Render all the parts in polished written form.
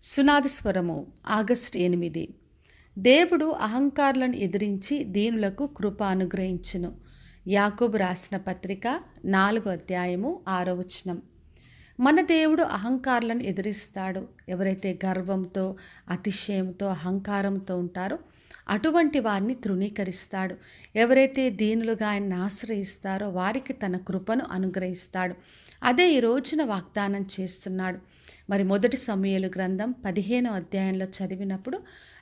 సునాద స్వరము ఆగస్టు 8. దేవుడు అహంకారులను ఎదిరించి దీనులకు కృప అనుగ్రహించును. యాకోబు రాసిన పత్రిక 4వ అధ్యాయము 6వ వచనం. మన దేవుడు అహంకారులను ఎదిరిస్తాడు. ఎవరైతే గర్వంతో, అతిశయంతో, అహంకారంతో ఉంటారో అటువంటి వారిని తృణీకరిస్తాడు. ఎవరైతే దీనులుగా ఆయన్ని ఆశ్రయిస్తారో వారికి తన కృపను అనుగ్రహిస్తాడు. అదే ఈ రోజున వాగ్దానం చేస్తున్నాడు. మరి మొదటి సమూయేలు గ్రంథం 15వ అధ్యాయంలో చదివినప్పుడు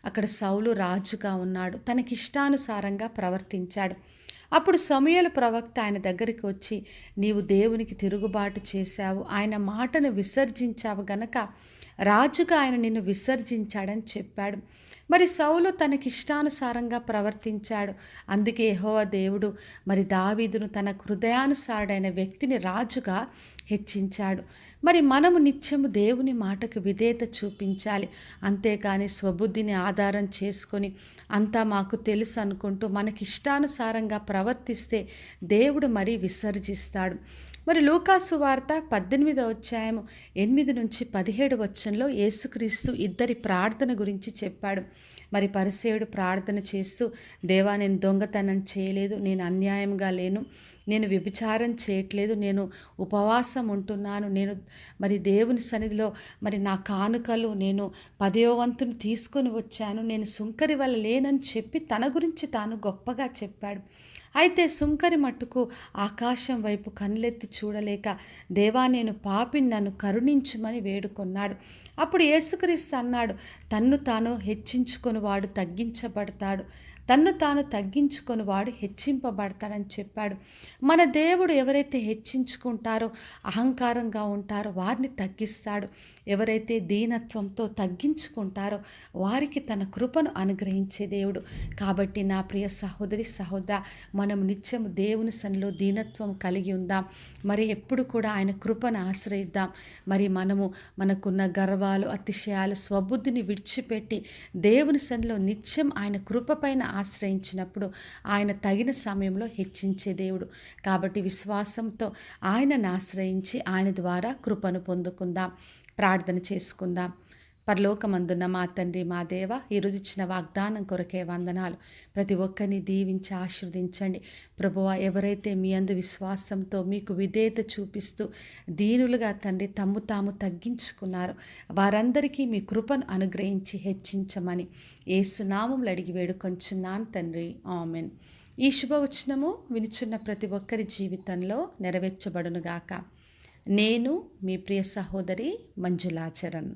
అక్కడ సౌలు రాజుగా ఉన్నాడు. తనకిష్టానుసారంగా ప్రవర్తించాడు. అప్పుడు సమూయేలు ప్రవక్త ఆయన దగ్గరికి వచ్చి, నీవు దేవునికి తిరుగుబాటు చేశావు, ఆయన మాటను విసర్జించావు గనక రాజుగా ఆయన నిన్ను విసర్జించాడని చెప్పాడు. మరి సౌలు తనకిష్టానుసారంగా ప్రవర్తించాడు. అందుకే యెహోవా దేవుడు మరి దావీదును తన హృదయానుసారుడైన వ్యక్తిని రాజుగా హెచ్చించాడు. మరి మనము నిత్యము దేవుని మాటకు విధేయత చూపించాలి. అంతేకాని స్వబుద్ధిని ఆధారం చేసుకొని అంతా మాకు తెలుసు అనుకుంటూ మనకిష్టానుసారంగా ప్రవర్తిస్తే దేవుడు మరి విసర్జిస్తాడు. మరి లూకాసు వార్త 18వ అధ్యాయం 8 నుంచి 17 వచనంలో యేసుక్రీస్తు ఇద్దరి ప్రార్థన గురించి చెప్పాడు. మరి పరిసేయుడు ప్రార్థన చేస్తూ, దేవా నేను దొంగతనం చేయలేదు, నేను అన్యాయంగా లేను, నేను వ్యభిచారం చేయట్లేదు, నేను ఉపవాసం ఉంటున్నాను, నేను మరి దేవుని సన్నిధిలో మరి నా కానుకలు నేను 10వ వంతును తీసుకొని వచ్చాను, నేను సుంకరి వల్ల లేనని చెప్పి తన గురించి తాను గొప్పగా చెప్పాడు. అయితే సుంకరి మట్టుకు ఆకాశం వైపు కళ్ళెత్తి చూడలేక, దేవా నేను పాపిని, నన్ను కరుణించుమని వేడుకొన్నాడు. అప్పుడు యేసుక్రీస్తు అన్నాడు, తన్ను తాను హెచ్చించుకొని వాడు తగ్గించబడతాడు, తన్ను తాను తగ్గించుకొని వాడు హెచ్చింపబడతాడని చెప్పాడు. మన దేవుడు ఎవరైతే హెచ్చించుకుంటారో, అహంకారంగా ఉంటారో వారిని తగ్గిస్తాడు. ఎవరైతే దీనత్వంతో తగ్గించుకుంటారో వారికి తన కృపను అనుగ్రహించే దేవుడు. కాబట్టి నా ప్రియ సహోదరి సహోదర, మనం నిత్యము దేవుని సన్నిధిలో దీనత్వం కలిగి ఉందాం. మరి ఎప్పుడు కూడా ఆయన కృపను ఆశ్రయిద్దాం. మరి మనకున్న గర్వాలు, అతిశయాలు, స్వబుద్ధిని విడిచిపెట్టి దేవుని సన్నిధిలో నిత్యం ఆయన కృప పైన ఆశ్రయించినప్పుడు ఆయన తగిన సమయంలో హెచ్చించే దేవుడు. కాబట్టి విశ్వాసంతో ఆయనను ఆశ్రయించి ఆయన ద్వారా కృపను పొందుకుందాం. ప్రార్థన చేసుకుందాం. పరలోకమందున్న మా తండ్రి, మా దేవ, ఈరోజు ఇచ్చిన వాగ్దానం కొరకే వందనాలు. ప్రతి ఒక్కరిని దీవించి ఆశీర్వదించండి ప్రభువా. ఎవరైతే మీ అందు విశ్వాసంతో మీకు విధేయత చూపిస్తూ దీనులుగా తండ్రి తమ్ము తాము తగ్గించుకున్నారో వారందరికీ మీ కృపను అనుగ్రహించి హెచ్చించమని యేసు నామములో అడిగి వేడుకొంచున్నాను తండ్రి, ఆమెన్. ఈ శుభవచనము వినుచున్న ప్రతి ఒక్కరి జీవితంలో నెరవేర్చబడునుగాక. నేను మీ ప్రియ సహోదరి మంజులాచరణ్.